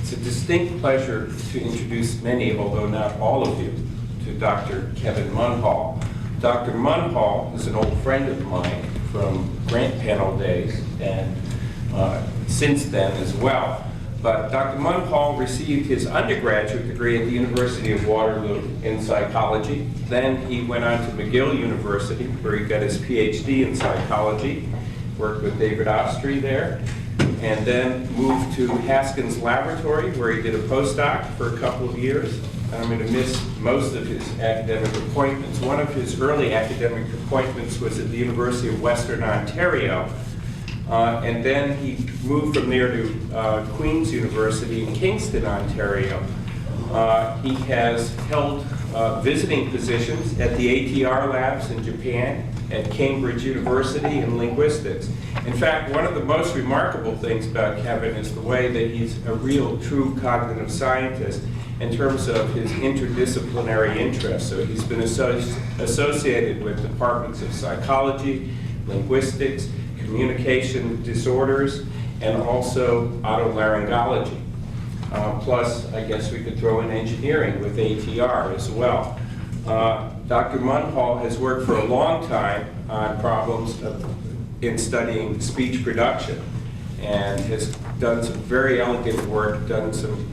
It's a distinct pleasure to introduce many, although not all of you, to Dr. Kevin Munhall. Dr. Munhall is an old friend of mine from grant panel days and since then as well. But Dr. Munhall received his undergraduate degree at the University of Waterloo in psychology. Then he went on to McGill University, where he got his PhD in psychology, worked with David Ostry there, and then moved to Haskins Laboratory, where he did a postdoc for a couple of years. I'm going to miss most of his academic appointments. One of his early academic appointments was at the University of Western Ontario. And then he moved from there to Queen's University in Kingston, Ontario. He has held visiting positions at the ATR labs in Japan, at Cambridge University in linguistics. In fact, one of the most remarkable things about Kevin is the way that he's a real, true cognitive scientist in terms of his interdisciplinary interests. So he's been associated with departments of psychology, linguistics, communication disorders, and also otolaryngology. Plus, I guess we could throw in engineering with ATR as well. Dr. Munhall has worked for a long time on problems in studying speech production and has done some very elegant work, done some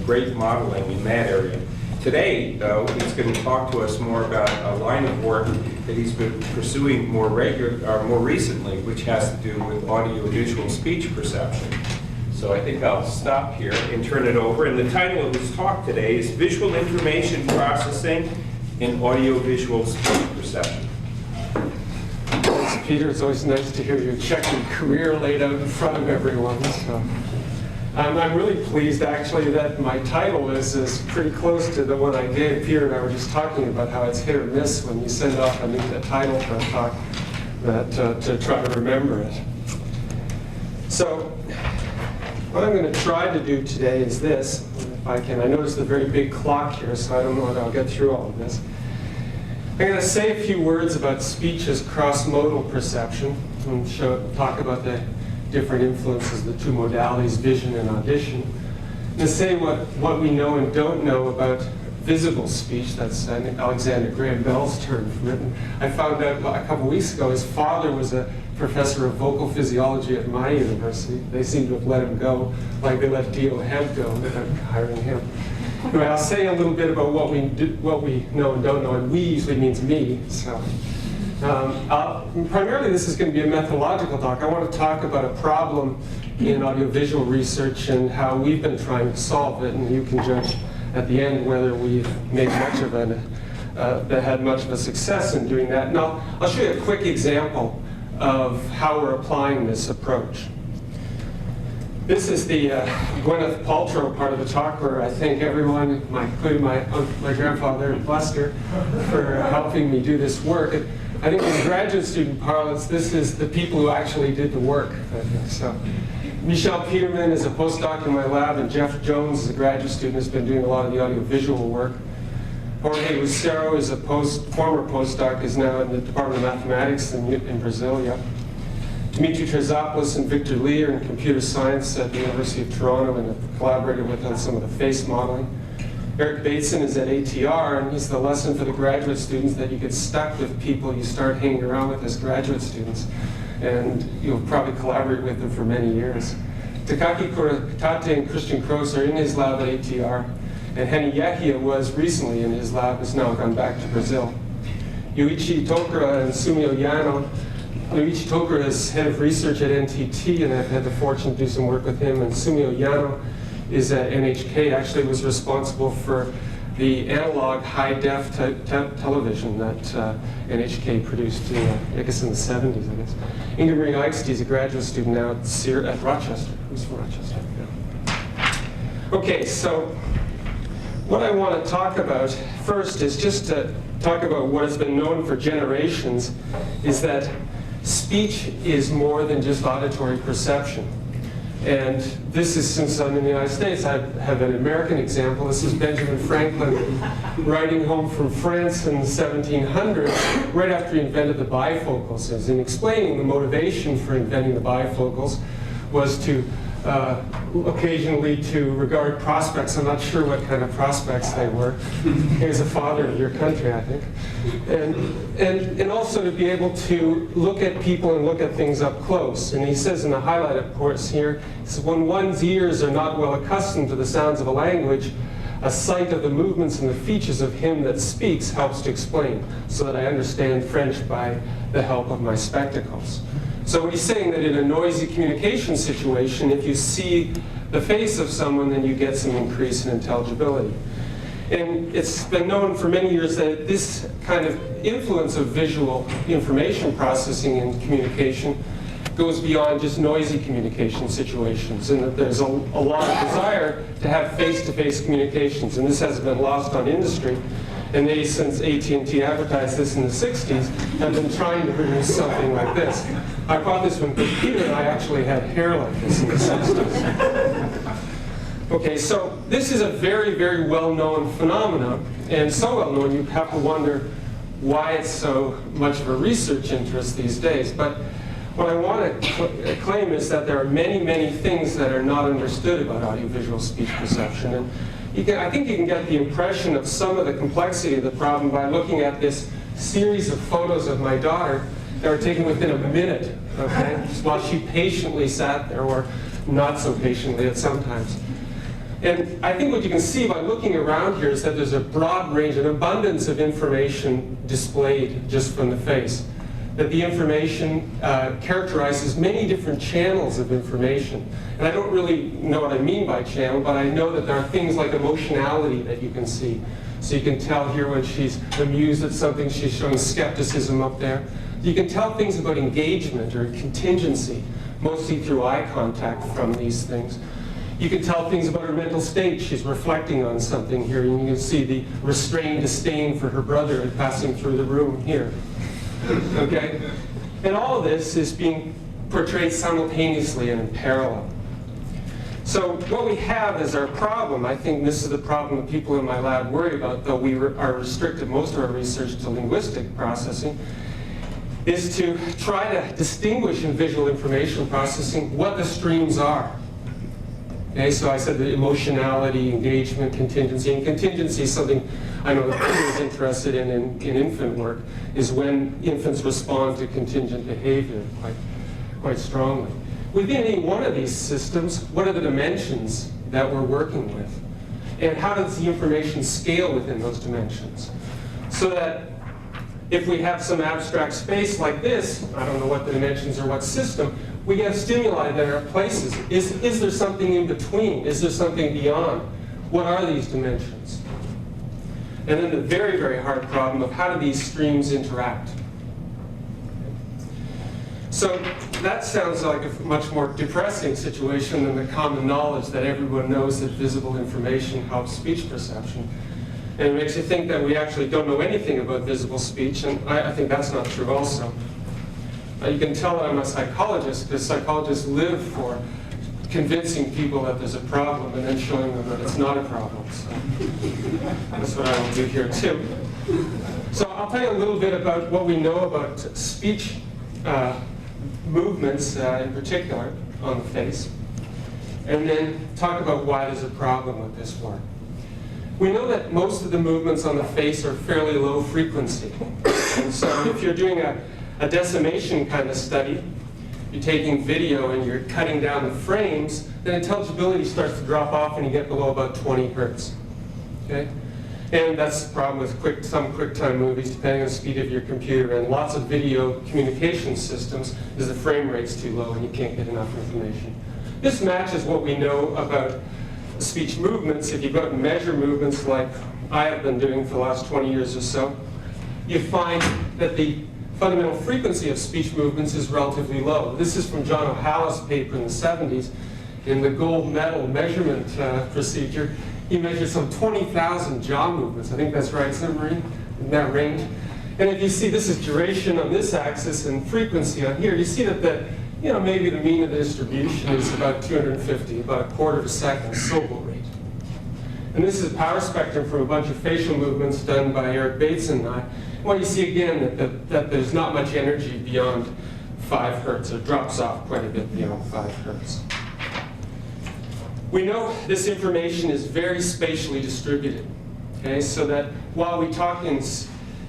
great modeling in that area. Today, though, he's going to talk to us more about a line of work that he's been pursuing more recently, which has to do with audiovisual speech perception. So I think I'll stop here and turn it over. And the title of his talk today is Visual Information Processing in Audiovisual Speech Perception. Thanks, Peter. It's always nice to hear your checkered career laid out in front of everyone. So. I'm really pleased, actually, that my title is pretty close to the one I gave. Peter and I were just talking about how it's hit or miss when you send off a title for a talk that, to try to remember it. So what I'm going to try to do today is this, if I can. I noticed the very big clock here, so I don't know that I'll get through all of this. I'm going to say a few words about speech as cross-modal perception and talk about the different influences, the two modalities, vision and audition. And to say what we know and don't know about visible speech. That's Alexander Graham Bell's term written. I found out a couple weeks ago his father was a professor of vocal physiology at my university. They seem to have let him go, like they let Dio Hemp go without hiring him. Anyway, I'll say a little bit about what we know and don't know, and we usually means me. So. Primarily this is going to be a methodological talk. I want to talk about a problem in audiovisual research and how we've been trying to solve it, and you can judge at the end whether we've made much of had much of a success in doing that. And I'll show you a quick example of how we're applying this approach. This is the Gwyneth Paltrow part of the talk, where I thank everyone, including my grandfather and Lester, for helping me do this work. I think in graduate student parlance, this is the people who actually did the work. I think so. Michelle Peterman is a postdoc in my lab, and Jeff Jones is a graduate student who's been doing a lot of the audiovisual work. Jorge Lucero is a former postdoc, is now in the Department of Mathematics in Brazil. Yeah. Dimitri Trezopoulos and Victor Lee are in computer science at the University of Toronto and have collaborated with on some of the face modeling. Eric Bateson is at ATR, and he's the lesson for the graduate students that you get stuck with people you start hanging around with as graduate students, and you'll probably collaborate with them for many years. Takaki Kuritate and Christian Kroos are in his lab at ATR, and Henny Yehia was recently in his lab, has now gone back to Brazil. Yuichi Tokura and Sumio Yano. Yuichi Tokura is head of research at NTT, and I've had the fortune to do some work with him, and Sumio Yano is at NHK, actually was responsible for the analog high-def television that NHK produced, I guess in the 70s, I guess. Inga Marie Eichste is a graduate student now at Rochester. Who's from Rochester? Yeah. Okay, so what I want to talk about first is just to talk about what has been known for generations, is that speech is more than just auditory perception. And this is, since I'm in the United States, I have an American example. This is Benjamin Franklin riding home from France in the 1700s, right after he invented the bifocals. And explaining the motivation for inventing the bifocals was to occasionally to regard prospects. I'm not sure what kind of prospects they were. He was a father of your country, I think. And also to be able to look at people and look at things up close. And he says in the highlighted course here, he says, when one's ears are not well accustomed to the sounds of a language, a sight of the movements and the features of him that speaks helps to explain, so that I understand French by the help of my spectacles. So he's saying that in a noisy communication situation, if you see the face of someone, then you get some increase in intelligibility. And it's been known for many years that this kind of influence of visual information processing in communication goes beyond just noisy communication situations, and that there's a lot of desire to have face-to-face communications, and this hasn't been lost on industry. And they, since AT&T advertised this in the 60s, have been trying to produce something like this. I bought this when Peter and I actually had hair like this in the 60s. Okay, so this is a very, very well-known phenomenon, and so well-known you have to wonder why it's so much of a research interest these days. But what I want to claim is that there are many, many things that are not understood about audiovisual speech perception. And I think you can get the impression of some of the complexity of the problem by looking at this series of photos of my daughter that were taken within a minute, okay, while she patiently sat there, or not so patiently at some times. And I think what you can see by looking around here is that there's a broad range, an abundance of information displayed just from the face. That the information characterizes many different channels of information. And I don't really know what I mean by channel, but I know that there are things like emotionality that you can see. So you can tell here when she's amused at something, she's showing skepticism up there. You can tell things about engagement or contingency, mostly through eye contact from these things. You can tell things about her mental state. She's reflecting on something here, and you can see the restrained disdain for her brother passing through the room here. Okay? And all of this is being portrayed simultaneously and in parallel. So what we have is our problem. I think this is the problem that people in my lab worry about, though we are restricted most of our research to linguistic processing, is to try to distinguish in visual information processing what the streams are. Okay, so I said the emotionality, engagement, contingency. And contingency is something I know that Peter is interested in infant work, is when infants respond to contingent behavior quite strongly. Within any one of these systems, what are the dimensions that we're working with? And how does the information scale within those dimensions? So that if we have some abstract space like this, I don't know what the dimensions or what system, we get stimuli that are places. Is there something in between? Is there something beyond? What are these dimensions? And then the very, very hard problem of how do these streams interact? So that sounds like a much more depressing situation than the common knowledge that everyone knows that visible information helps speech perception. And it makes you think that we actually don't know anything about visible speech, and I think that's not true also. You can tell that I'm a psychologist, because psychologists live for convincing people that there's a problem and then showing them that it's not a problem. So that's what I will do here too. So I'll tell you a little bit about what we know about speech movements in particular on the face, and then talk about why there's a problem with this work. We know that most of the movements on the face are fairly low frequency. And so if you're doing a decimation kind of study, you're taking video and you're cutting down the frames, then intelligibility starts to drop off and you get below about 20 hertz. Okay? And that's the problem with some QuickTime movies, depending on the speed of your computer, and lots of video communication systems, is the frame rate's too low and you can't get enough information. This matches what we know about speech movements. If you go out and measure movements like I have been doing for the last 20 years or so, you find that the fundamental frequency of speech movements is relatively low. This is from John O'Hala's paper in the 70s. In the gold medal measurement procedure, he measured some 20,000 jaw movements. I think that's right, somewhere in that range. And if you see, this is duration on this axis and frequency on here, you see that maybe the mean of the distribution is about 250, about a quarter of a second syllable rate. And this is a power spectrum from a bunch of facial movements done by Eric Bates and I. Well, you see again that there's not much energy beyond 5 hertz. It drops off quite a bit beyond 5 hertz. We know this information is very spatially distributed. Okay, so that while we talk in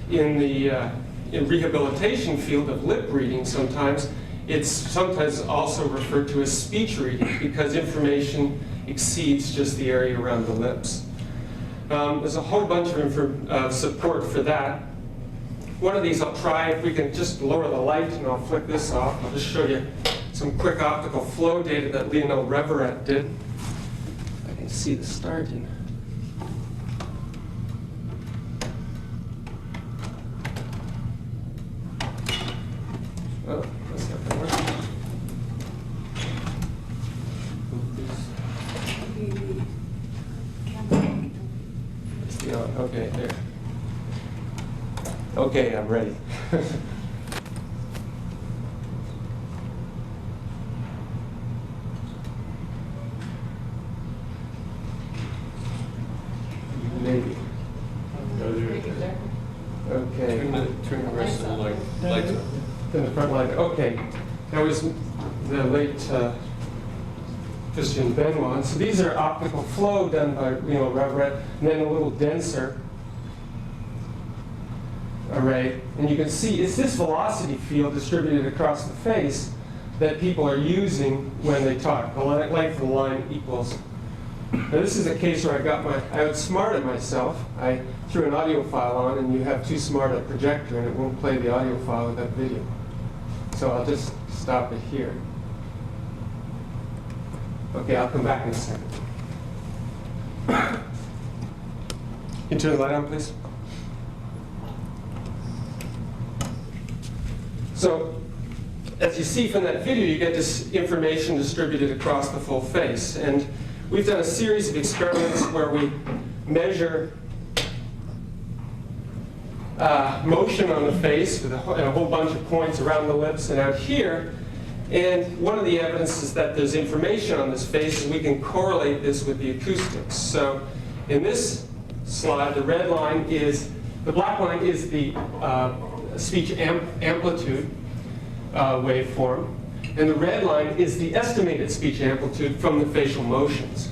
the rehabilitation field of lip reading sometimes, it's sometimes also referred to as speech reading because information exceeds just the area around the lips. There's a whole bunch of support for that. One of these I'll try, if we can just lower the light and I'll flick this off. I'll just show you some quick optical flow data that Lionel Reveret did. I can see the start in. Oh, that's not going to work. Yeah, okay, there. Okay, I'm ready. Maybe. Okay. Turn the rest of the lights on. In the front light. Okay. That was the late Christian Benoit. And so these are optical flow done by Reveret, and then a little denser array. And you can see it's this velocity field distributed across the face that people are using when they talk. The length of the line equals. Now this is a case where I outsmarted myself. I threw an audio file on, and you have too smart a projector, and it won't play the audio file with that video. So I'll just stop it here. Okay, I'll come back in a second. Can you turn the light on, please? So, as you see from that video, you get this information distributed across the full face. And we've done a series of experiments where we measure motion on the face with a whole bunch of points around the lips and out here. And one of the evidence is that there's information on this face, and we can correlate this with the acoustics. So in this slide, the red line is, the black line is the speech amplitude waveform, and the red line is the estimated speech amplitude from the facial motions.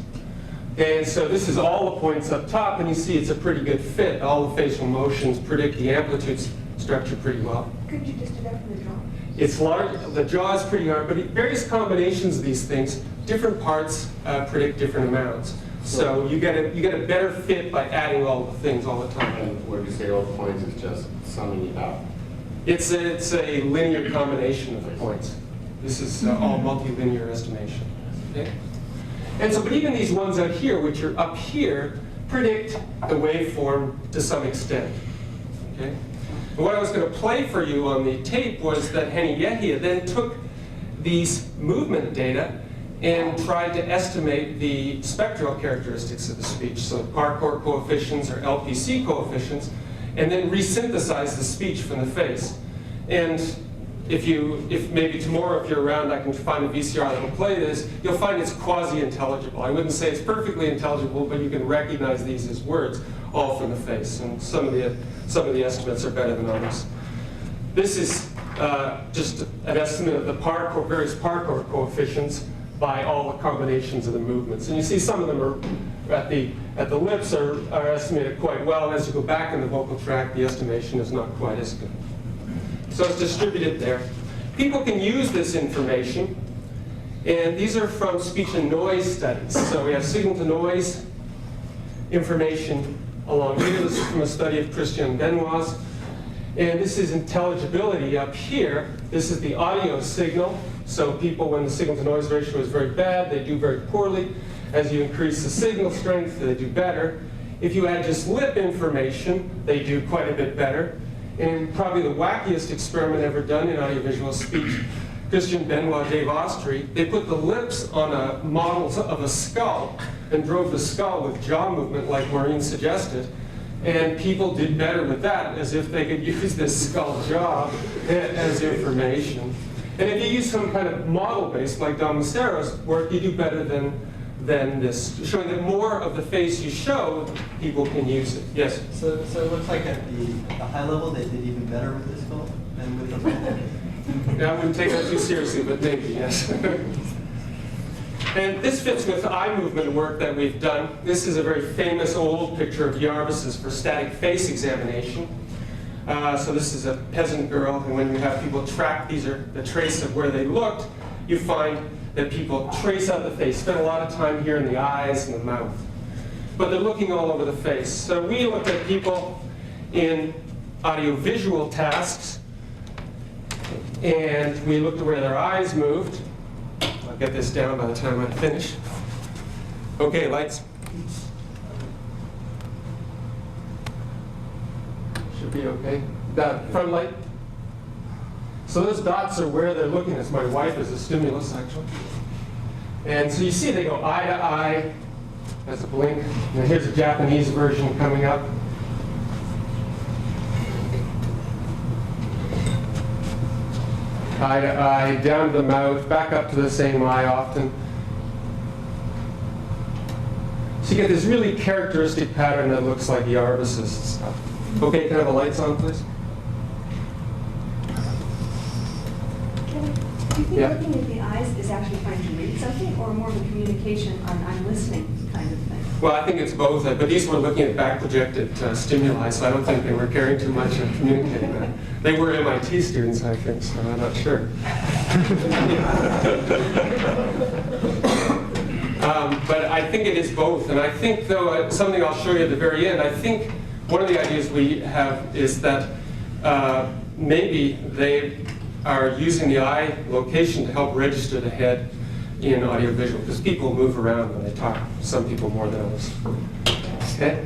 And so this is all the points up top, and you see it's a pretty good fit. All the facial motions predict the amplitude structure pretty well. Could you just do that from the jaw? It's large, the jaw is pretty hard, but various combinations of these things, different parts predict different amounts. So you get a better fit by adding all the things all the time. And what you say all the points is just summing it up. It's a linear combination of the points. This is all multilinear estimation. Okay? And so, but even these ones out here, which are up here, predict the waveform to some extent. Okay? And what I was going to play for you on the tape was that Henny Yehia then took these movement data and tried to estimate the spectral characteristics of the speech, so Parcourt coefficients or LPC coefficients, and then resynthesize the speech from the face. And if maybe tomorrow, if you're around, I can find a VCR that will play this, you'll find it's quasi-intelligible. I wouldn't say it's perfectly intelligible, but you can recognize these as words, all from the face. And some of the estimates are better than others. This is just an estimate of the various Parcourt coefficients by all the combinations of the movements. And you see some of them are at the lips are estimated quite well, and as you go back in the vocal tract, the estimation is not quite as good. So it's distributed there. People can use this information, and these are from speech and noise studies. So we have signal to noise information along here. This is from a study of Christian Benoit's. And this is intelligibility up here. This is the audio signal. So people, when the signal to noise ratio is very bad, they do very poorly. As you increase the signal strength, they do better. If you add just lip information, they do quite a bit better. And probably the wackiest experiment ever done in audiovisual speech, Christian Benoit, Dave Ostry, they put the lips on a model of a skull and drove the skull with jaw movement like Maureen suggested. And people did better with that, as if they could use this skull jaw as information. And if you use some kind of model-based, like Don Macero's work, you do better than this, showing that more of the face you show, people can use it. Yes? So it looks like at the high level, they did even better with this skull than with the skull. Yeah, I wouldn't take that too seriously, but maybe, yes. And this fits with eye movement work that we've done. This is a very famous old picture of Jarvis's for static face examination. So this is a peasant girl, and when you have people track, these are the trace of where they looked, you find that people trace out the face, spend a lot of time here in the eyes and the mouth. But they're looking all over the face. So we looked at people in audiovisual tasks, and we looked at where their eyes moved. I'll get this down by the time I finish. Okay, lights. Should be okay. That front light. So those dots are where they're looking. As my wife is a stimulus, actually. And so you see they go eye to eye. That's a blink. And here's a Japanese version coming up. Eye to eye, down to the mouth, back up to the same eye often. So you get this really characteristic pattern that looks like Jarvis's stuff. Okay, can I have the lights on, please? Do you think Yeah. looking at the eyes is actually trying to read something, or more of a communication on I'm listening kind of thing? Well, I think it's both, but these were looking at back-projected stimuli, so I don't think they were caring too much of communicating that. They were MIT students, I think, so I'm not sure. But I think it is both, and I think, though, something I'll show you at the very end, I think one of the ideas we have is that maybe they are using the eye location to help register the head in audiovisual, because people move around when they talk, some people more than others. Okay?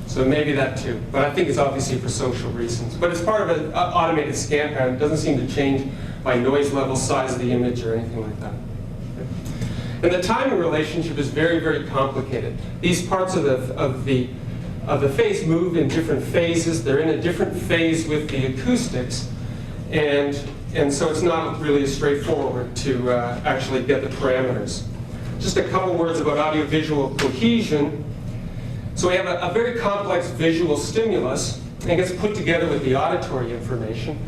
So maybe that too. But I think it's obviously for social reasons. But it's part of an automated scan pattern. It doesn't seem to change by noise level, size of the image, or anything like that. And the timing relationship is very, very complicated. These parts of the face move in different phases. They're in a different phase with the acoustics. And so it's not really as straightforward to actually get the parameters. Just a couple words about audiovisual cohesion. So we have a very complex visual stimulus, and it gets put together with the auditory information.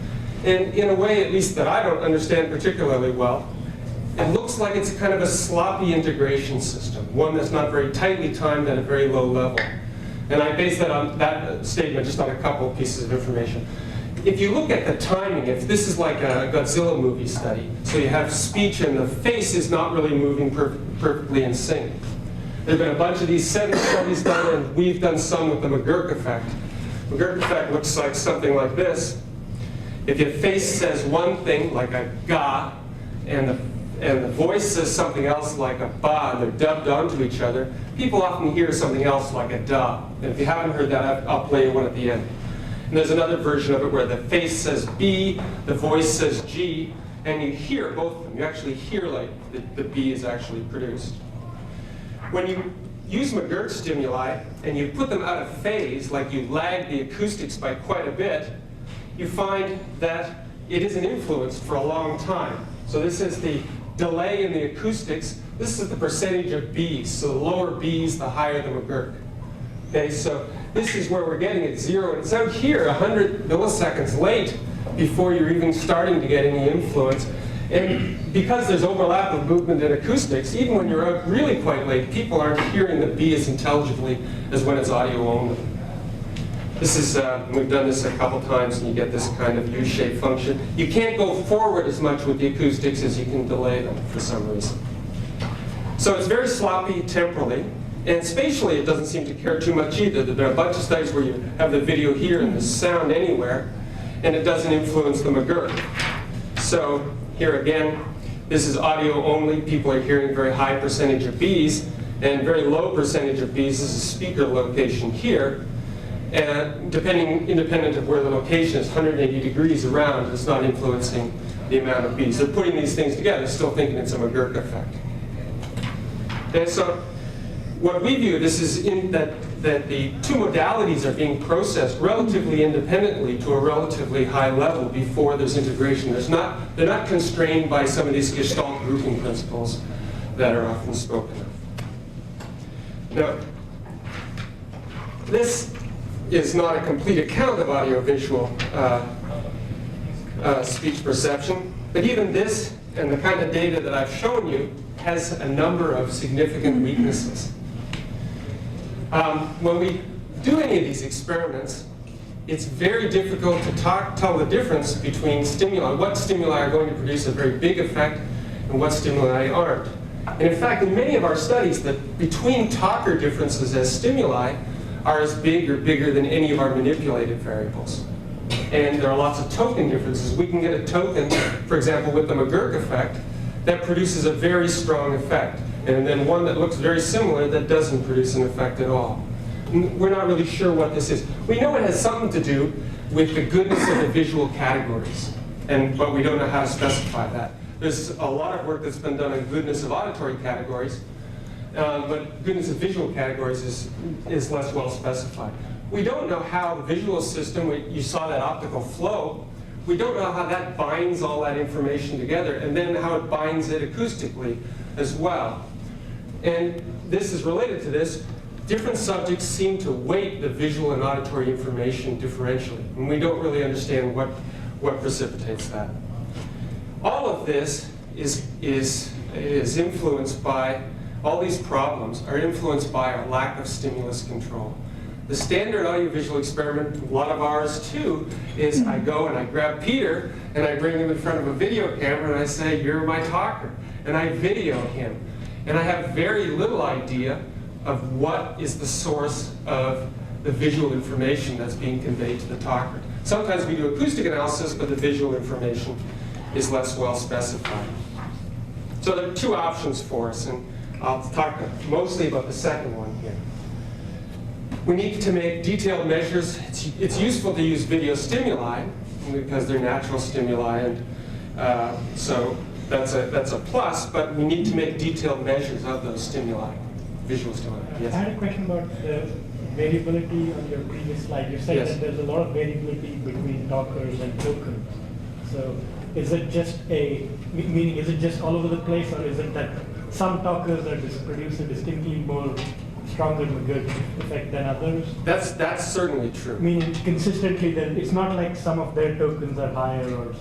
And in a way, at least that I don't understand particularly well, it looks like it's kind of a sloppy integration system, one that's not very tightly timed at a very low level. And I base that on that statement just on a couple of pieces of information. If you look at the timing, if this is like a Godzilla movie study, so you have speech and the face is not really moving perfectly in sync. There have been a bunch of these 7 studies done, and we've done some with the McGurk effect. McGurk effect looks like something like this. If your face says one thing, like a ga, and the voice says something else like a ba, they're dubbed onto each other, people often hear something else like a da. And if you haven't heard that, I'll play you one at the end. And there's another version of it where the face says B, the voice says G, and you hear both of them. You actually hear like the B is actually produced. When you use McGurk stimuli and you put them out of phase, like you lag the acoustics by quite a bit, you find that it isn't influenced for a long time. So this is the delay in the acoustics. This is the percentage of Bs. So the lower Bs, the higher the McGurk. Okay, so this is where we're getting it 0. And it's out here 100 milliseconds late before you're even starting to get any influence. And because there's overlap of movement and acoustics, even when you're out really quite late, people aren't hearing the B as intelligibly as when it's audio only. This is, we've done this a couple times, and you get this kind of U-shaped function. You can't go forward as much with the acoustics as you can delay them for some reason. So it's very sloppy temporally, and spatially it doesn't seem to care too much either. There are a bunch of studies where you have the video here and the sound anywhere, and it doesn't influence the McGurk. So here again, this is audio only. People are hearing very high percentage of Bs, and very low percentage of Bs is a speaker location here. And independent of where the location is, 180 degrees around, it's not influencing the amount of Bs. They're putting these things together, still thinking it's a McGurk effect. And so what we view this is that the two modalities are being processed relatively independently to a relatively high level before there's integration. They're not constrained by some of these Gestalt grouping principles that are often spoken of. Now, this is not a complete account of audiovisual speech perception, but even this and the kind of data that I've shown you has a number of significant weaknesses. When we do any of these experiments, it's very difficult to tell the difference between stimuli. What stimuli are going to produce a very big effect and what stimuli aren't. And in fact, in many of our studies, the between-talker differences as stimuli are as big or bigger than any of our manipulated variables. And there are lots of token differences. We can get a token, for example, with the McGurk effect, that produces a very strong effect. And then one that looks very similar that doesn't produce an effect at all. We're not really sure what this is. We know it has something to do with the goodness of the visual categories, but we don't know how to specify that. There's a lot of work that's been done on goodness of auditory categories, but goodness of visual categories is less well specified. We don't know how the visual system, you saw that optical flow, we don't know how that binds all that information together, and then how it binds it acoustically as well. And this is related to this. Different subjects seem to weight the visual and auditory information differentially, and we don't really understand what precipitates that. All of this is influenced by, all these problems are influenced by our lack of stimulus control. The standard audiovisual experiment, a lot of ours too, is I go and I grab Peter and I bring him in front of a video camera and I say, "You're my talker," and I video him. And I have very little idea of what is the source of the visual information that's being conveyed to the talker. Sometimes we do acoustic analysis, but the visual information is less well specified. So there are two options for us, and I'll talk mostly about the second one here. We need to make detailed measures. It's useful to use video stimuli because they're natural stimuli, and so that's a plus, but we need to make detailed measures of those stimuli, visual stimuli. Yes? I had a question about the variability on your previous slide. You said Yes. that there's a lot of variability between talkers and tokens. So is it just meaning is it just all over the place, or is it that some talkers produce a distinctly more stronger McGurk effect than others? That's certainly true. Meaning consistently, then it's not like some of their tokens are higher or.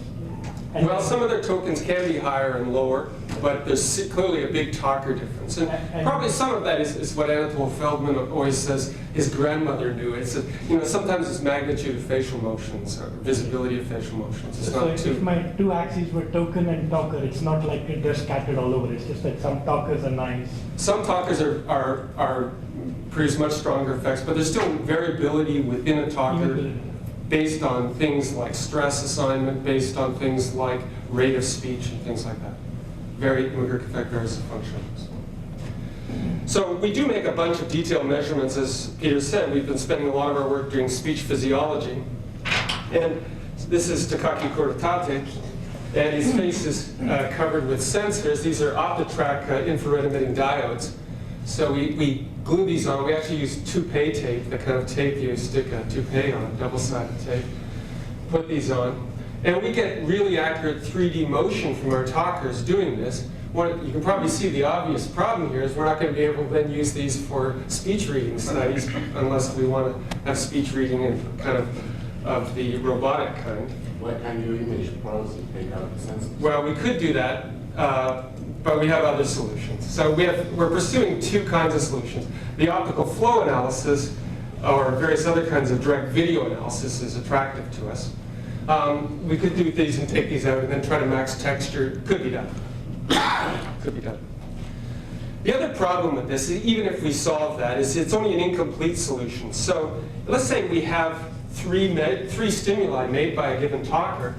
Well, some of their tokens can be higher and lower, but there's clearly a big talker difference. And probably some of that is what Anatole Feldman always says his grandmother knew. It's sometimes it's magnitude of facial motions or visibility of facial motions. It's So not if too. my two axes were token and talker, it's not like they're scattered all over. It's just that some talkers are nice. Some talkers are produce much stronger effects, but there's still variability within a talker based on things like stress assignment, based on things like rate of speech and things like that. McGurk effect varies the functions. So we do make a bunch of detailed measurements, as Peter said. We've been spending a lot of our work doing speech physiology. And this is Takaki Kuritate, and his face is covered with sensors. These are OptiTrack infrared emitting diodes. So we glue these on. We actually use toupee tape, the kind of tape you stick a toupee on, double-sided tape. Put these on. And we get really accurate 3D motion from our talkers doing this. You can probably see the obvious problem here is we're not going to be able to then use these for speech reading studies unless we want to have speech reading in kind of the robotic kind. What kind of image pros you take out the sensors? Well, we could do that, but we have other solutions. So we're pursuing two kinds of solutions. The optical flow analysis or various other kinds of direct video analysis is attractive to us. We could do these and take these out and then try to max texture. Could be done. Could be done. The other problem with this, even if we solve that, is it's only an incomplete solution. So let's say we have three stimuli made by a given talker.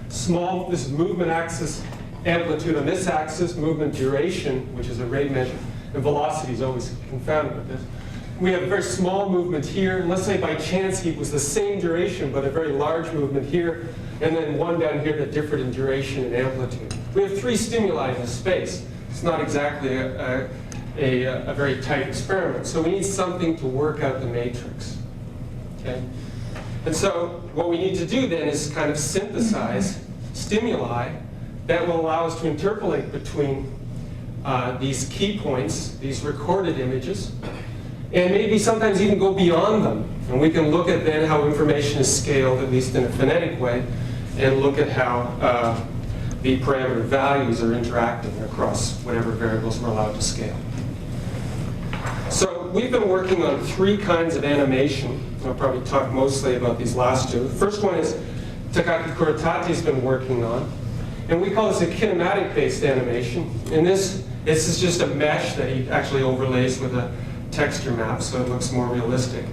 This is movement axis, amplitude on this axis, movement duration, which is a rate measure, and velocity is always confounded with this. We have a very small movement here, and let's say by chance it was the same duration, but a very large movement here, and then one down here that differed in duration and amplitude. We have three stimuli in this space. It's not exactly a very tight experiment, so we need something to work out the matrix. Okay? And so what we need to do then is kind of synthesize stimuli that will allow us to interpolate between these key points, these recorded images, and maybe sometimes even go beyond them. And we can look at then how information is scaled, at least in a phonetic way, and look at how the parameter values are interacting across whatever variables we're allowed to scale. So we've been working on 3 kinds of animation. I'll probably talk mostly about these last 2. The first one is Takaki Kurotate's been working on, and we call this a kinematic-based animation. And this is just a mesh that he actually overlays with a texture map, so it looks more realistic.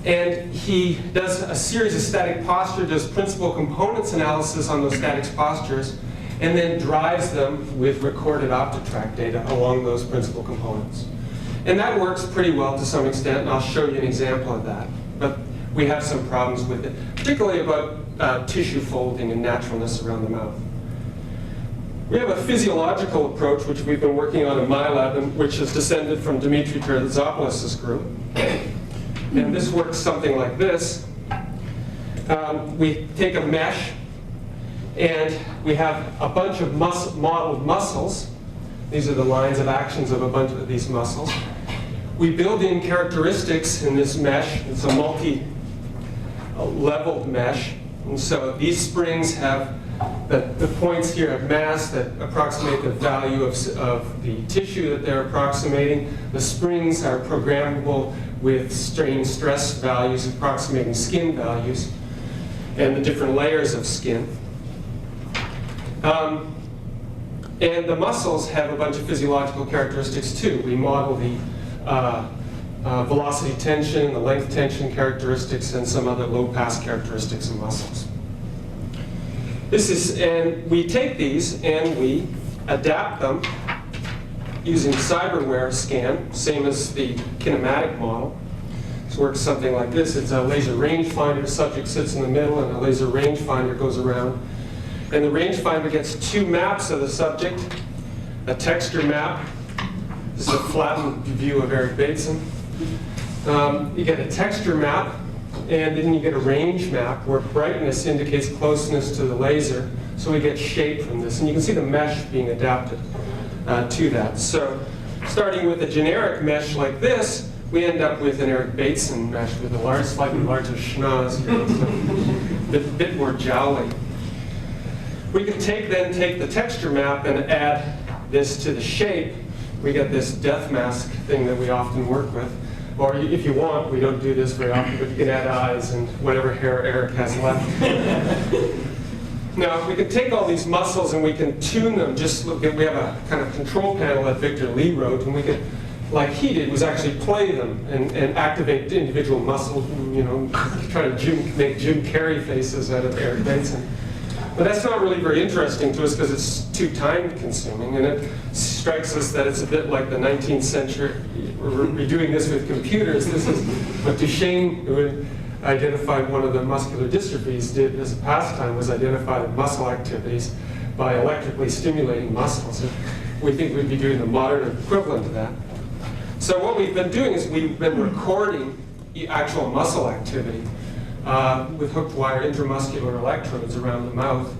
And he does a series of static posture, does principal components analysis on those static postures, and then drives them with recorded OptiTrack data along those principal components. And that works pretty well to some extent, and I'll show you an example of that. But we have some problems with it, particularly about tissue folding and naturalness around the mouth. We have a physiological approach, which we've been working on in my lab, and which is descended from Dimitri Terzopoulos' group. And this works something like this. We take a mesh, and we have a bunch of modeled muscles. These are the lines of actions of a bunch of these muscles. We build in characteristics in this mesh. It's a multi-leveled mesh. And so these springs have the points here have mass that approximate the value of the tissue that they're approximating. The springs are programmable with strain stress values approximating skin values and the different layers of skin. And the muscles have a bunch of physiological characteristics too. We model the velocity tension, the length tension characteristics, and some other low pass characteristics of muscles. And we take these and we adapt them using cyberware scan, same as the kinematic model. This works something like this. It's a laser rangefinder. The subject sits in the middle, and a laser rangefinder goes around. And the rangefinder gets 2 maps of the subject, a texture map. This is a flattened view of Eric Bateson. You get a texture map, and then you get a range map where brightness indicates closeness to the laser. So we get shape from this. And you can see the mesh being adapted to that. So starting with a generic mesh like this, we end up with an Eric Bateson mesh with a slightly larger schnoz here. So a bit more jowly. We can take the texture map and add this to the shape. We get this death mask thing that we often work with. Or if you want, we don't do this very often, but you can add eyes and whatever hair Eric has left. Now, we can take all these muscles and we can tune them. Just look at, we have a kind of control panel that Victor Lee wrote, and we could, like he did, was actually play them and activate individual muscles, you know, try to make Jim Carrey faces out of Eric Bateson. But that's not really very interesting to us because it's too time-consuming, and it strikes us that it's a bit like the 19th century. We're doing this with computers. This is what Duchenne, who identified one of the muscular dystrophies, did as a pastime, was identify the muscle activities by electrically stimulating muscles. And we think we'd be doing the modern equivalent of that. So what we've been doing is we've been recording the actual muscle activity with hooked wire intramuscular electrodes around the mouth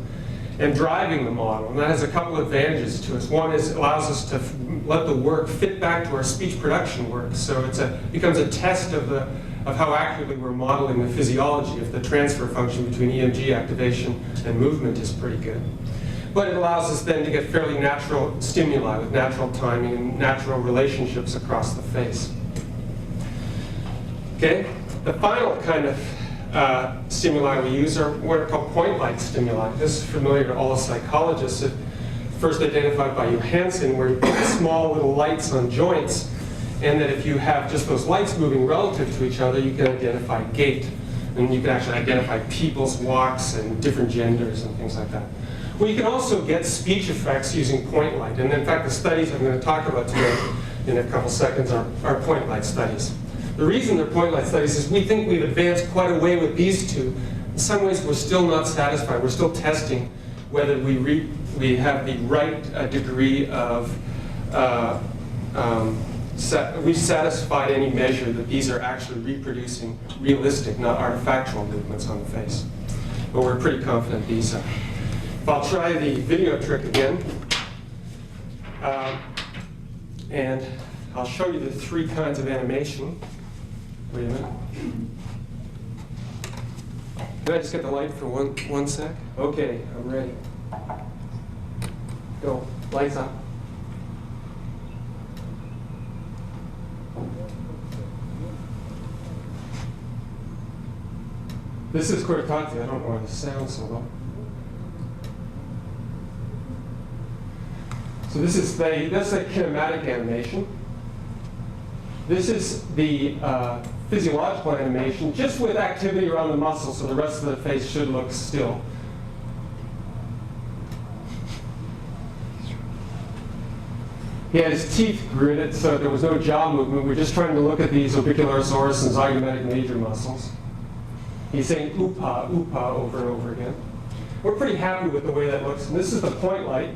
and driving the model. And that has a couple of advantages to us. One is it allows us to let the work fit back to our speech production work. So it becomes a test of how accurately we're modeling the physiology if the transfer function between EMG activation and movement is pretty good. But it allows us then to get fairly natural stimuli with natural timing and natural relationships across the face. Okay, the final kind of stimuli we use are what are called point light stimuli. This is familiar to all psychologists. It first identified by Johansson, where you put small little lights on joints, and that if you have just those lights moving relative to each other, you can identify gait. And you can actually identify people's walks and different genders and things like that. Well, you can also get speech effects using point light. And in fact, the studies I'm going to talk about today in a couple seconds are point light studies. The reason they're point light studies is we think we've advanced quite a way with these two. In some ways, we're still not satisfied. We're still testing whether we have the right degree of, we've satisfied any measure that these are actually reproducing realistic, not artifactual movements on the face. But we're pretty confident these are. If I'll try the video trick again, and I'll show you the 3 kinds of animation. Wait a minute. Can I just get the light for one sec? Okay, I'm ready. Go, lights on. This is Kurtati. I don't know why the sound's so low. So this is that's the kinematic animation. This is the physiological animation, just with activity around the muscle, so the rest of the face should look still. He had his teeth gritted, so there was no jaw movement. We're just trying to look at these orbicularis and zygomatic major muscles. He's saying oopa, oopa over and over again. We're pretty happy with the way that looks. And this is the point light.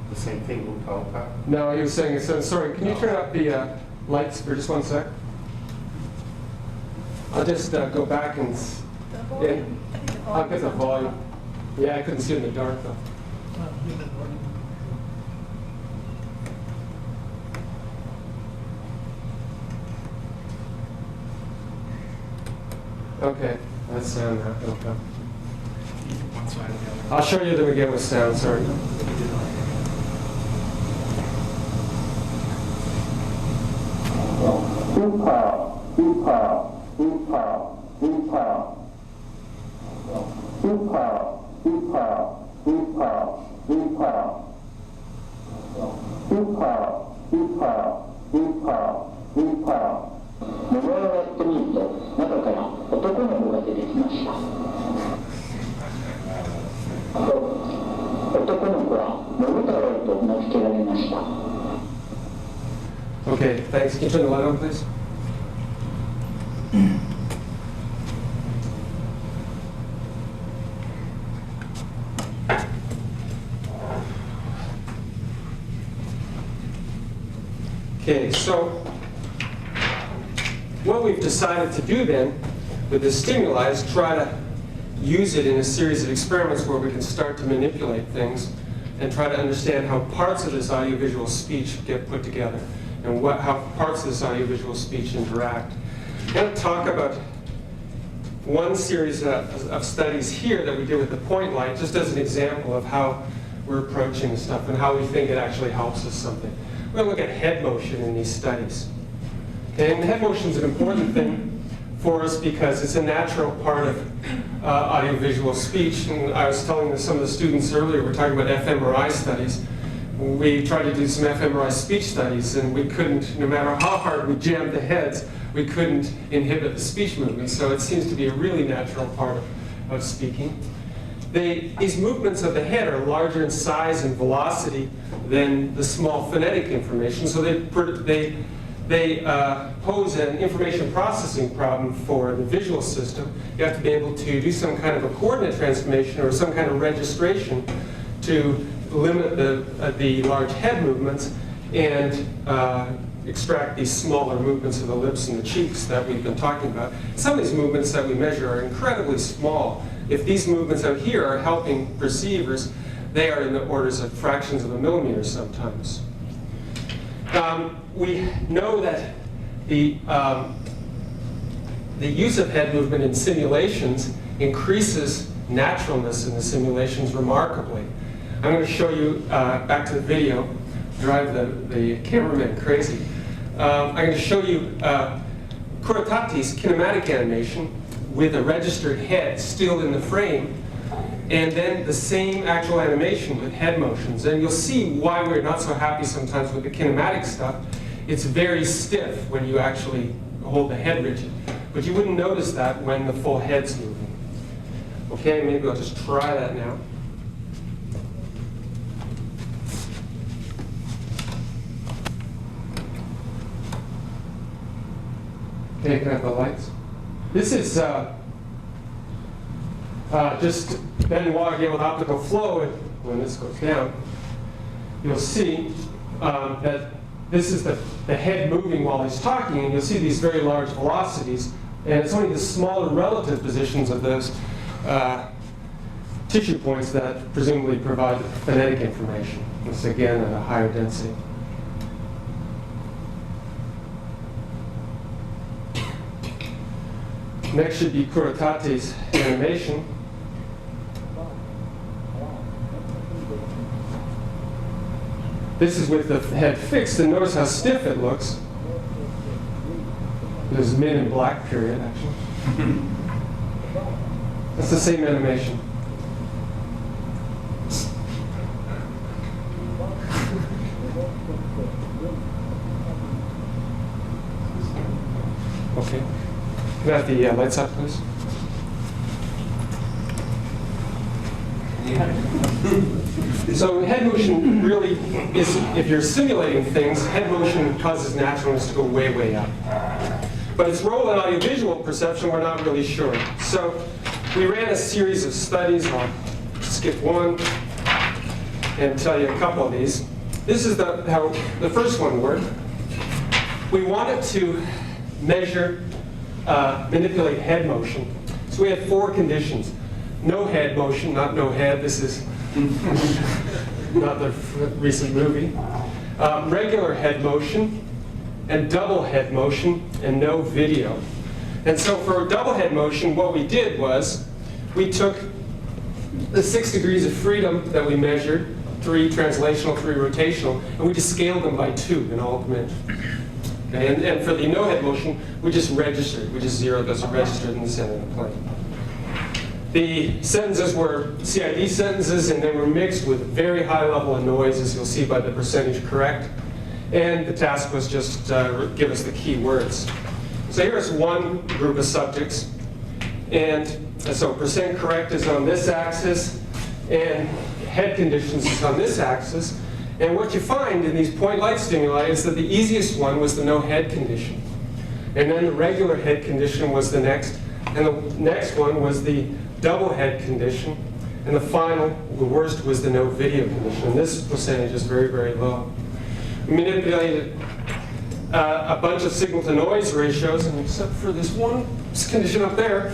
The same thing, Upa Upa. No, he was saying, so, sorry, can you turn up the lights for just 1 sec? I'll just go back and, yeah, I'll get the volume. Yeah, I couldn't see it in the dark though. Okay, that's sound now. Okay. I'll show you them again with sound, sorry. Upa, upa, upa, upa. Upa, upa, upa, upa. Upa, upa, upa, upa. 物をやってみると、中から男の子が出てきました。男の子は信太郎と名付けられました。Okay, thanks. Can you turn the light on, please? Okay, so what we've decided to do then with this stimuli is try to use it in a series of experiments where we can start to manipulate things and try to understand how parts of this audiovisual speech get put together and how parts of this audiovisual speech interact. I'm going to talk about one series of studies here that we did with the point light, just as an example of how we're approaching this stuff and how we think it actually helps us something. We're going to look at head motion in these studies. Okay, and head motion is an important thing for us because it's a natural part of audiovisual speech. And I was telling some of the students earlier, we're talking about fMRI studies. We tried to do some fMRI speech studies, and we couldn't, no matter how hard we jammed the heads, we couldn't inhibit the speech movement. So it seems to be a really natural part of speaking. These movements of the head are larger in size and velocity than the small phonetic information, so they pose an information processing problem for the visual system. You have to be able to do some kind of a coordinate transformation or some kind of registration to limit the large head movements and extract these smaller movements of the lips and the cheeks that we've been talking about. Some of these movements that we measure are incredibly small. If these movements out here are helping perceivers, they are in the orders of fractions of a millimeter sometimes. We know that the use of head movement in simulations increases naturalness in the simulations remarkably. I'm going to show you, back to the video, drive the cameraman crazy. I'm going to show you Kuratati's kinematic animation with a registered head still in the frame, and then the same actual animation with head motions. And you'll see why we're not so happy sometimes with the kinematic stuff. It's very stiff when you actually hold the head rigid. But you wouldn't notice that when the full head's moving. Okay, maybe I'll just try that now. Okay, can I have the lights? This is just Benoit again with optical flow, and when this goes down, you'll see that this is the head moving while he's talking, and you'll see these very large velocities, and it's only the smaller relative positions of those tissue points that presumably provide phonetic information. This again at a higher density. Next should be Kurotate's animation. This is with the head fixed, and notice how stiff it looks. This is Men in Black period, actually. That's the same animation. Okay. Can I have the lights up, please? So head motion really is, if you're simulating things, head motion causes naturalness to go way, way up. But its role in audiovisual perception, we're not really sure. So we ran a series of studies. I'll skip one and tell you a couple of these. This is how the first one worked. We wanted to measure, manipulate head motion. So we had 4 conditions. No head motion, not no head. This is not the recent movie. Regular head motion, and double head motion, and no video. And so for double head motion, what we did was we took the 6 degrees of freedom that we measured, 3 translational, 3 rotational, and we just scaled them by 2 in all dimensions. Okay, and for the no head motion, we just registered. We just zeroed those and registered in the center of the plane. The sentences were CID sentences, and they were mixed with very high level of noise, as you'll see by the percentage correct. And the task was just give us the key words. So here's one group of subjects. And so percent correct is on this axis, and head conditions is on this axis. And what you find in these point light stimuli is that the easiest one was the no head condition. And then the regular head condition was the next. And the next one was the double head condition. And the final, the worst, was the no video condition. And this percentage is very, very low. We manipulated a bunch of signal to noise ratios, and except for this one condition up there,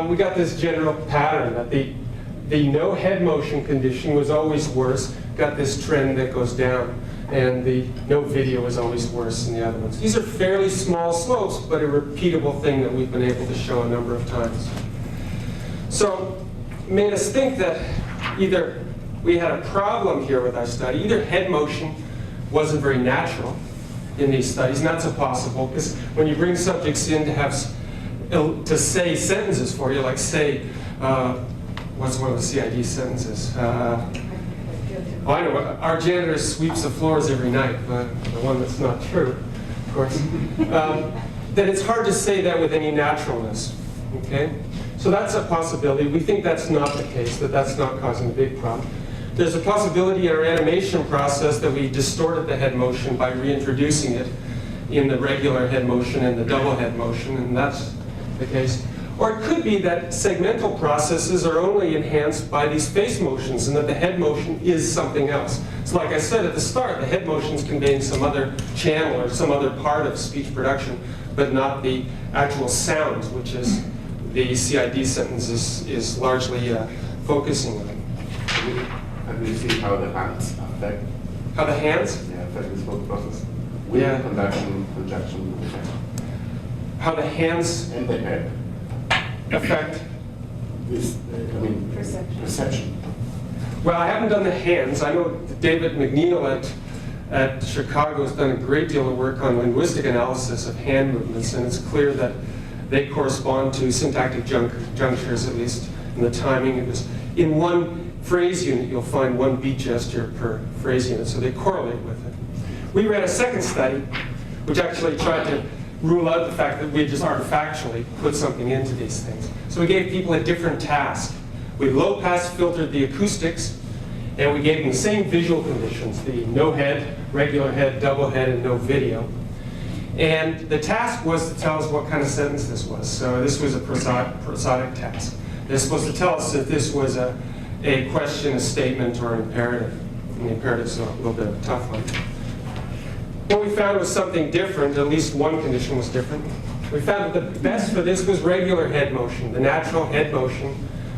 we got this general pattern that the no head motion condition was always worse, got this trend that goes down, and the no video was always worse than the other ones. These are fairly small slopes, but a repeatable thing that we've been able to show a number of times. So it made us think that either we had a problem here with our study, either head motion wasn't very natural in these studies, and that's impossible, because when you bring subjects in to say sentences for you, like say, what's one of the CID sentences? Oh, I know, our janitor sweeps the floors every night, but the one that's not true, of course. Then it's hard to say that with any naturalness, okay? So that's a possibility. We think that's not the case, that that's not causing a big problem. There's a possibility in our animation process that we distorted the head motion by reintroducing it in the regular head motion and the double head motion, and that's the case. Or it could be that segmental processes are only enhanced by these face motions, and that the head motion is something else. So like I said at the start, the head motions contain some other channel or some other part of speech production, but not the actual sounds, which is the CID sentence is largely focusing on. And you see how the hands affect, How the hands? affect this whole process. With conduction, projection, How the hands and the head. affect? This, perception. Well, I haven't done the hands. I know David McNeil at Chicago has done a great deal of work on linguistic analysis of hand movements, and it's clear that they correspond to syntactic junctures, at least in the timing. It was in one phrase unit, you'll find one beat gesture per phrase unit, so they correlate with it. We ran a second study, which actually tried to rule out the fact that we just artifactually put something into these things. So we gave people a different task. We low-pass filtered the acoustics, and we gave them the same visual conditions, the no head, regular head, double head, and no video. And the task was to tell us what kind of sentence this was. So this was a prosodic task. They're supposed to tell us if this was a question, a statement, or an imperative. And the imperative's a little bit of a tough one. What we found was something different. At least one condition was different. We found that the best for this was regular head motion. The natural head motion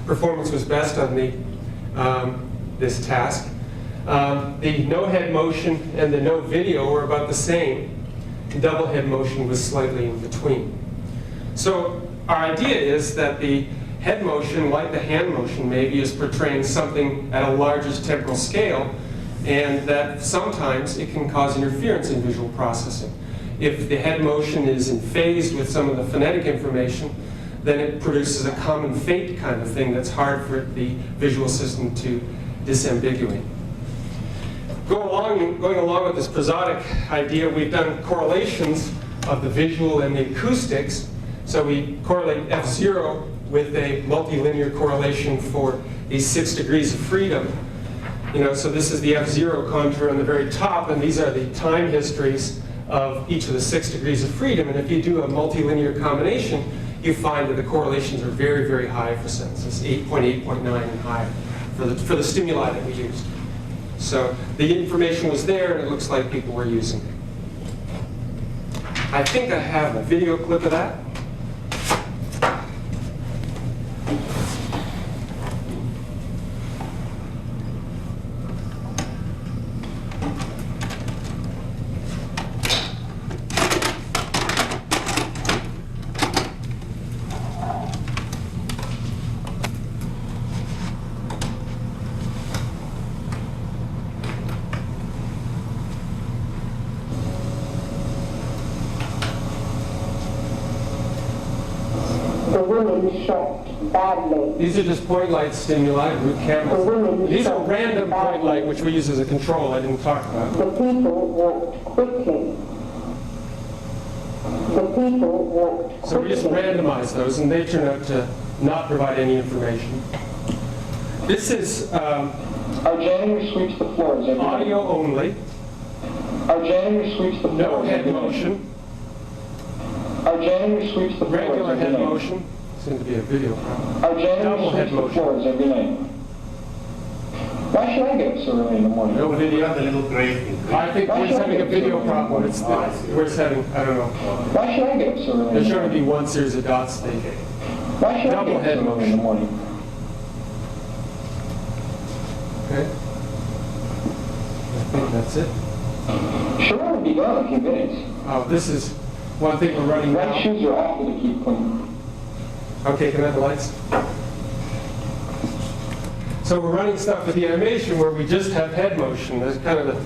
performance was best on this task. The no head motion and the no video were about the same. Double head motion was slightly in between. So our idea is that the head motion, like the hand motion maybe, is portraying something at a larger temporal scale, and that sometimes it can cause interference in visual processing. If the head motion is in phase with some of the phonetic information, then it produces a common fate kind of thing that's hard for the visual system to disambiguate. Going along with this prosodic idea, we've done correlations of the visual and the acoustics. So we correlate F0 with a multilinear correlation for these 6 degrees of freedom. So this is the F0 contour on the very top, and these are the time histories of each of the 6 degrees of freedom. And if you do a multilinear combination, you find that the correlations are very, very high for sentences, 8.8, 8.9 and higher for the stimuli that we used. So the information was there, and it looks like people were using it. I think I have a video clip of that. The woman shot badly. These are just point light stimuli, root cameras. These are random point light, which we use as a control. I didn't talk about. The people walked quickly. The people walked quickly. So we just randomize those, and they turn out to not provide any information. This is Our janitor sweeps the floors every night. audio only, Our janitor sweeps the floors no head every night. motion, Our janitor sweeps the floors regular every head night. motion. Seems to be a video problem. Our janitor Double head sweeps the motion. floors every night. Why should I get up so early in the morning? No video. The little gray thing. I think we're just having a video problem. It's we're just having, I don't know. Why should I get up so early in There's the showing to morning? be one series of dots. They Why should I double get up head so early in the morning? Okay. I think that's it. Sure, I'll be gone in a few minutes. Oh, this is one thing we're running White now. shoes are awful to keep clean. Okay, can I have the lights? So we're running stuff with the animation where we just have head motion. There's kind of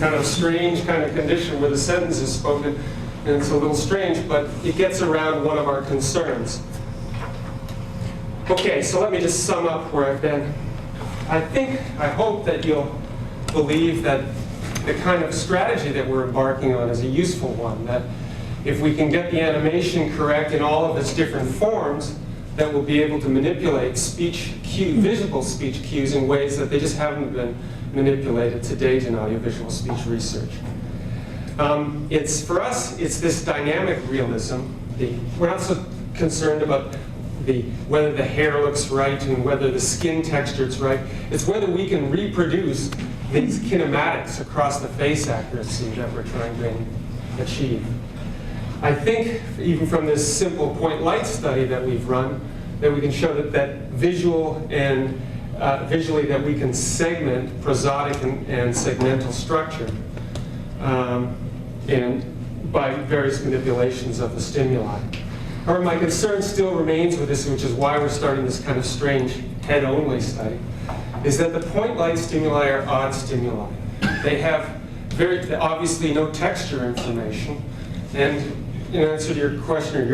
a strange kind of condition where the sentence is spoken, and it's a little strange, but it gets around one of our concerns. Okay, so let me just sum up where I've been. I hope that you'll believe that the kind of strategy that we're embarking on is a useful one, that if we can get the animation correct in all of its different forms, that we'll be able to manipulate visible speech cues in ways that they just haven't been manipulated to date in audiovisual speech research. For us, it's this dynamic realism. We're not so concerned about whether the hair looks right and whether the skin texture is right. It's whether we can reproduce these kinematics across the face accuracy that we're trying to achieve. I think, even from this simple point light study that we've run, that we can show that visually that we can segment prosodic and segmental structure and by various manipulations of the stimuli. However, my concern still remains with this, which is why we're starting this kind of strange head-only study, is that the point light stimuli are odd stimuli. They have obviously no texture information, and in answer to your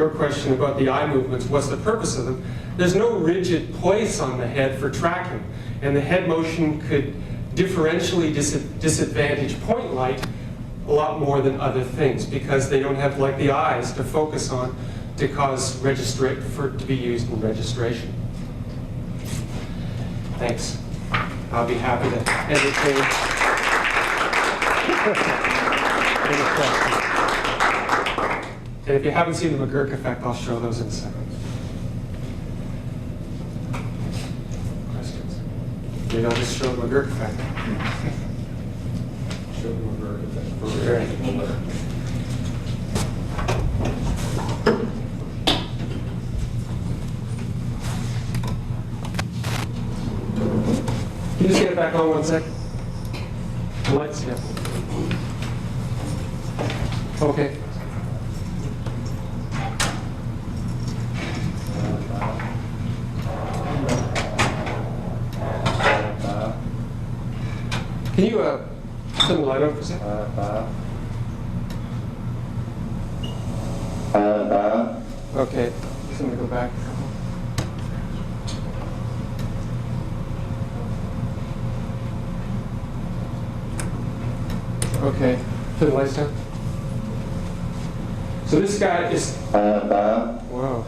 question about the eye movements, what's the purpose of them? There's no rigid place on the head for tracking, and the head motion could differentially disadvantage point light a lot more than other things because they don't have, like the eyes, to focus on to cause for it to be used in registration. Thanks. I'll be happy to entertain any questions. And if you haven't seen the McGurk effect, I'll show those in a second. Questions? Maybe I'll just show the McGurk effect. Show the McGurk effect. Sure. Can you just get it back on 1 sec? The lights, yeah. Okay. Can you turn the light on for a second? Okay, just let me go back. Okay, turn the lights down. So this guy is, whoa.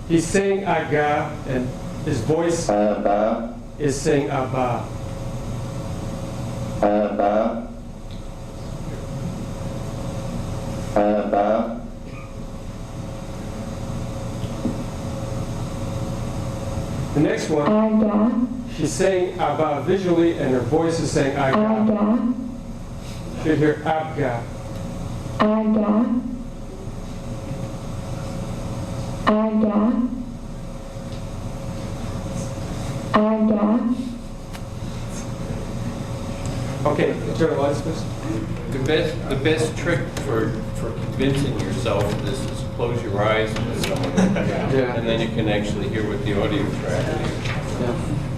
He's saying aga, and his voice is saying abba. The next one, she's saying abba visually, and her voice is saying aga. You should hear abga. Okay, turn the lights, please. The best trick for convincing yourself of this is close your eyes and then you can actually hear what the audio track is.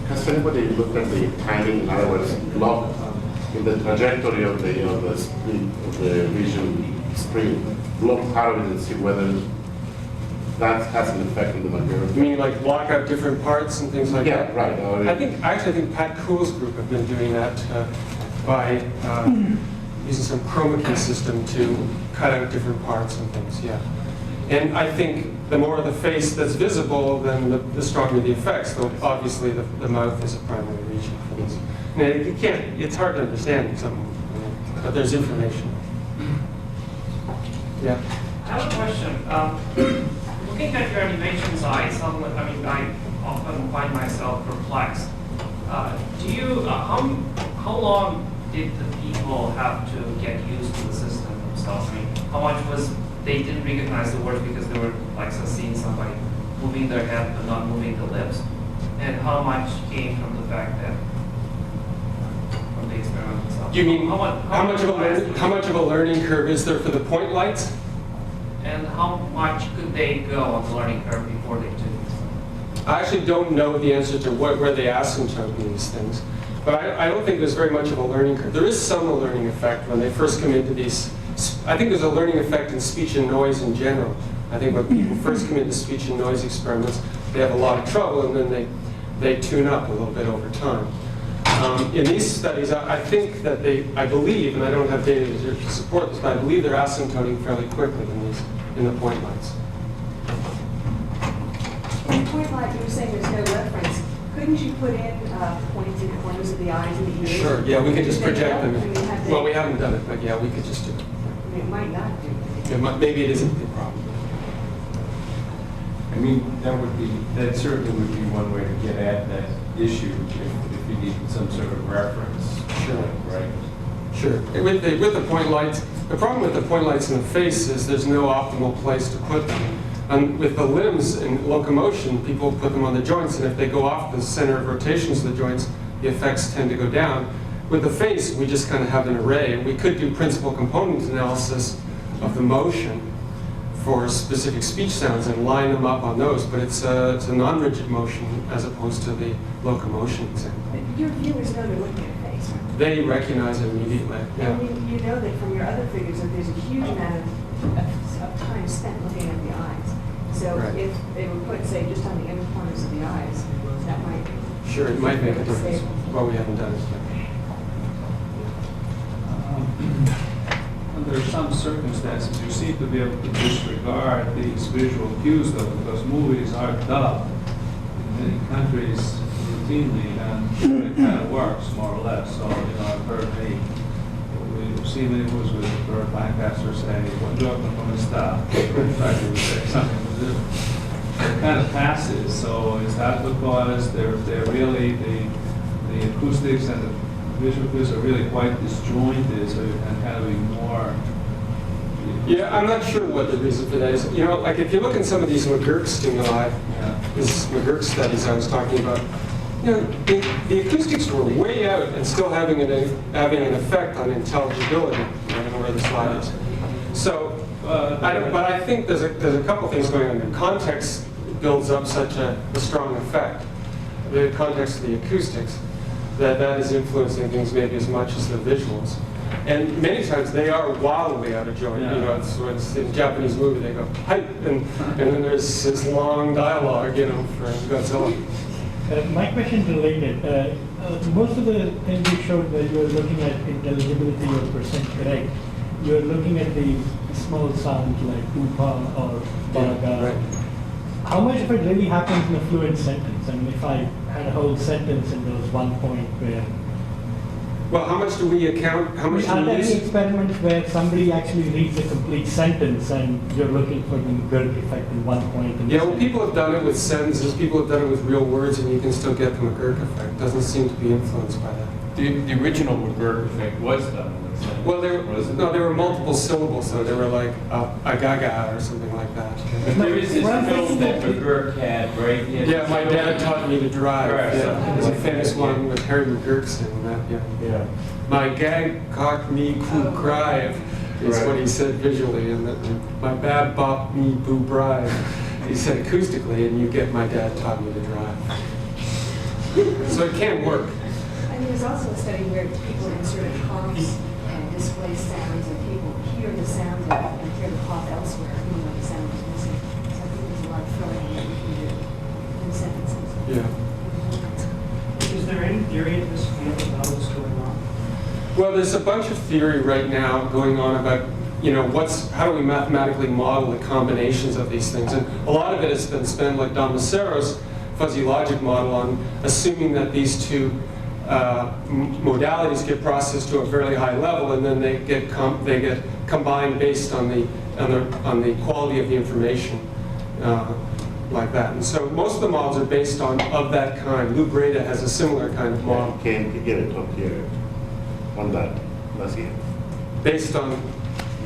Has anybody looked at the timing, in other words, log in the trajectory of the speed of the vision stream, look part of it and see whether that has an effect on the You majority? mean like block out different parts and things like Yeah, that? right. I think Pat Kuhl's group have been doing that by using some chroma key system to cut out different parts and things, yeah. And I think the more of the face that's visible, then the stronger the effects, though obviously the mouth is a primary region for this. And you can't, it's hard to understand something, but there's information. Yeah. I have a question. Looking at your animations, I often find myself perplexed. How long did the people have to get used to the system themselves? I mean, how much was they didn't recognize the words because they were like seeing somebody moving their head but not moving the lips? And how much came from the fact that from the experiment itself? You mean how much of a learning curve is there for the point lights? And how much could they go on the learning curve before they took this? I actually don't know the answer to where they asymptote these things. But I don't think there's very much of a learning curve. There is some learning effect when they first come into these. I think there's a learning effect in speech and noise in general. I think when people first come into speech and noise experiments, they have a lot of trouble, and then they tune up a little bit over time. In these studies, I think that I believe, and I don't have data to support this, but I believe they're asymptoting fairly quickly in the point lights. In the point light, you were saying there's no reference. Couldn't you put in points in the corners of the eyes and the ears? Sure, yeah, we could just project them. Well, Well, we haven't done it, but yeah, we could just do it. it might not do. Maybe it isn't the problem. I mean, that certainly would be one way to get at that issue if you need some sort of reference. Sure. Right? Sure. With the point lights, the problem with the point lights in the face is there's no optimal place to put them. And with the limbs in locomotion, people put them on the joints, and if they go off the center of rotations of the joints, the effects tend to go down. With the face, we just kind of have an array. We could do principal component analysis of the motion for specific speech sounds and line them up on those, but it's a non-rigid motion as opposed to the locomotion example. But your viewers know they're looking at a face. They recognize it immediately. Yeah. And you know that from your other figures that there's a huge amount of time spent looking at the eyes. So Right. if they were put, say, just on the inner corners of the eyes, that might. Sure, it might make a difference. Well, we haven't done it yet. Under some circumstances, you seem to be able to disregard these visual cues, though, because movies are dubbed in many countries routinely, and it kind of works more or less. So, I've heard we've seen many movies with Burt Lancaster say, "Buongiorno, come sta?" In fact, he would say something. It kind of passes. So is that because they're really the acoustics and the visual cues are really quite disjointed, so you can kind of ignore? Yeah, I'm not sure what the reason for that is. Like if you look in some of these McGurk stimuli, these McGurk studies I was talking about, the acoustics were way out and still having an effect on intelligibility. I don't know where the slide is. So, but I think there's a couple things going on. The context builds up such a strong effect. the context of the acoustics, that is influencing things maybe as much as the visuals. And many times they are wildly out of joint. You know, it's in a Japanese movie they go hype, and then there's this long dialogue, you know, for Godzilla. My question's related. Most of the things you showed where you were looking at intelligibility or percent correct, you're looking at the small sounds like oopa or baraga. Right. How much of it really happens in a fluent sentence? I mean, if I had a whole sentence and there was one point where... Well, how much do we account? How much do Are we there any use? experiments where somebody actually reads a complete sentence and you're looking for the McGurk effect in one point? In the Yeah, well, sentence? people have done it with sentences. People have done it with real words, and you can still get the McGurk effect. Doesn't seem to be influenced by that. The original McGurk effect was done in the sentence. Well, there wasn't it? were multiple syllables, so they were like agaga or something like that. There is this film that McGurk had, right? He had Yeah, my dad taught me to drive. Right, Yeah, something there's a like famous that, one yeah. with Harry McGurk saying that. Yeah. Yeah. My gag cock me coo crive is Right. what he said visually, and my bad bop me boo bribe. He said acoustically, and you get my dad taught me to drive. So it can work. And there's also a study where people insert coughs and display sounds, and people hear the sound and hear the cough elsewhere, even though the sound is missing. So I think there's a lot of filling that we can do in sentences. Yeah. Is there any theory in this field about what's going on? Well, there's a bunch of theory right now going on about, you know, how do we mathematically model the combinations of these things? And a lot of it has been spent, like Don Macero's fuzzy logic model, on assuming that these two modalities get processed to a fairly high level, and then they get combined based on the quality of the information, like that. And so most of the models are based on of that kind. Lou Breda has a similar kind of model Can you get it up here on that? Let's see. based on.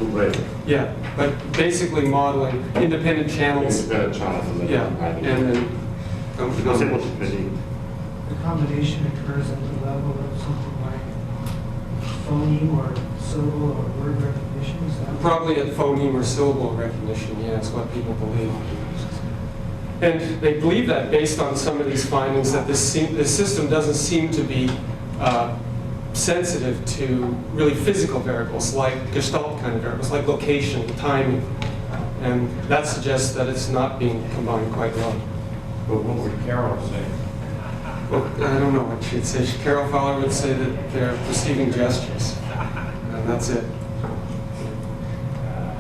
Right. Yeah, but basically modeling independent channels. Independent channels and then Yeah, combining and it. then It was able to predict. The combination occurs at the level of something like phoneme or syllable or word recognition, is that? probably at phoneme or syllable recognition. Yeah, that's what people believe. And they believe that based on some of these findings that this system doesn't seem to be sensitive to really physical variables like Gestalt kind of variables, like location, timing. And that suggests that it's not being combined quite well. But what would Carol say? Well, I don't know what she'd say. Carol Fowler would say that they're perceiving gestures, and that's it.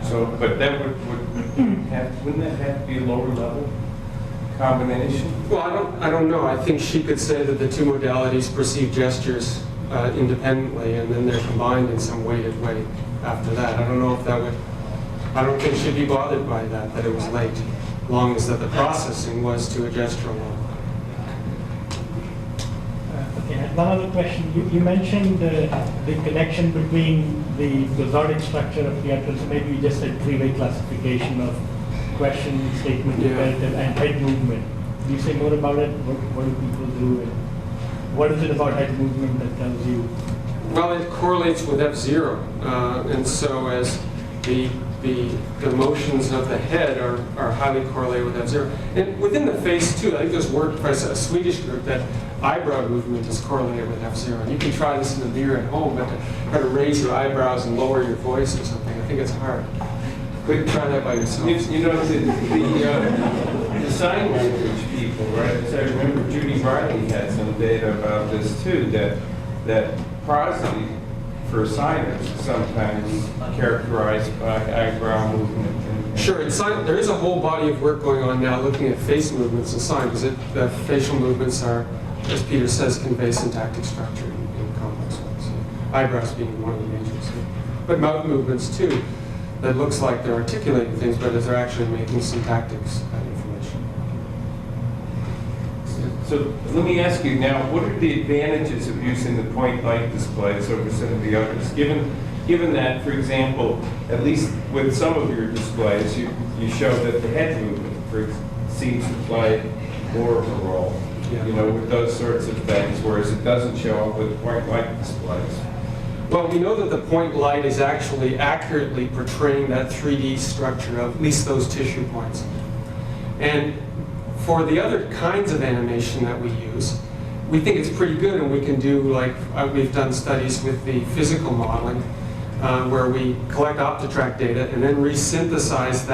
So, but that wouldn't that have to be a lower level combination? Well, I don't know. I think she could say that the two modalities perceive gestures independently, and then they're combined in some weighted way after that. I don't know if that would. I don't think she'd be bothered by that it was late, as long as that the processing was to a gestural level. Okay, one other question. You mentioned the connection between the prosodic structure of the utterance, maybe you just said three-way classification of question, statement, Yeah. imperative, and head movement. Can you say more about it? What do people do? And what is it about head movement that tells you? Well, it correlates with F0, and so as the motions of the head are highly correlated with F0. And within the face too, I think there's work by a Swedish group that eyebrow movement is correlated with F0. And you can try this in the mirror at home, but to try to raise your eyebrows and lower your voice or something, I think it's hard. Quick, try that by yourself. You know, the sign language people, right? So I remember Judy Riley had some data about this too, that prosody for signers is sometimes characterized by eyebrow movement. Sure, there is a whole body of work going on now looking at face movements and sign, because the facial movements are, as Peter says, convey syntactic structure in complex ways. Eyebrows being one of the majors. But mouth movements too, that looks like they're articulating things, but they're actually making syntactic information. So let me ask you now, what are the advantages of using the point light displays over some of the others? Given that, for example, at least with some of your displays, you show that the head movement seems to play more of a role, you know, with those sorts of things, whereas it doesn't show up with point light displays. Well, we know that the point light is actually accurately portraying that 3D structure of at least those tissue points. And for the other kinds of animation that we use, we think it's pretty good, and we can do, like, we've done studies with the physical modeling, where we collect OptiTrack data and then resynthesize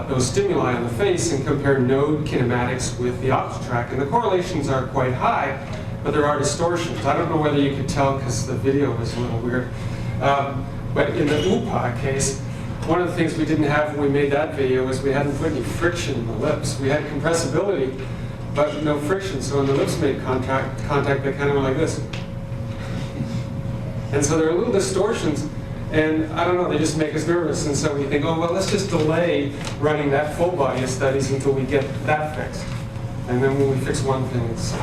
those stimuli on the face and compare node kinematics with the OptiTrack. And the correlations are quite high, but there are distortions. I don't know whether you could tell because the video was a little weird. But in the UPA case, one of the things we didn't have when we made that video was we hadn't put any friction in the lips. We had compressibility, but no friction. So when the lips made contact, they kind of went like this. And so there are little distortions, and I don't know, they just make us nervous. And so we think, oh, well, let's just delay running that full body of studies until we get that fixed. And then when we fix one thing, it's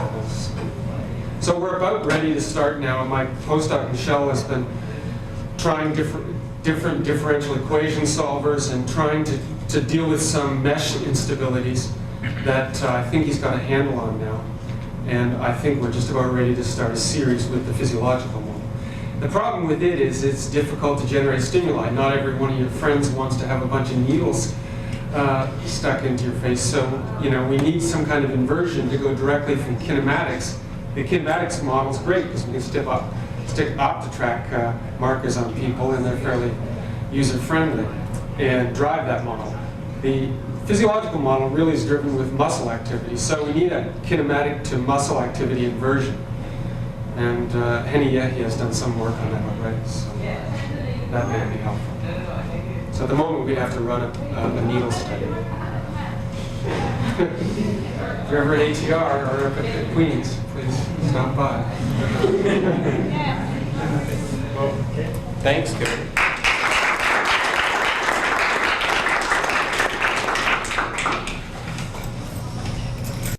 so we're about ready to start now. My postdoc, Michelle, has been trying different differential equation solvers and trying to deal with some mesh instabilities that I think he's got a handle on now. And I think we're just about ready to start a series with the physiological model. The problem with it is it's difficult to generate stimuli. Not every one of your friends wants to have a bunch of needles stuck into your face. So, you know, we need some kind of inversion to go directly from kinematics. The kinematics model is great because we can stick OptiTrack markers on people, and they're fairly user-friendly, and drive that model. The physiological model really is driven with muscle activity, so we need a kinematic to muscle activity inversion. And Henny Yehi has done some work on that already, so that may be helpful. So at the moment we have to run a needle study. If you're ever at ATR or up at Queens, please stop by. Thanks, Gary.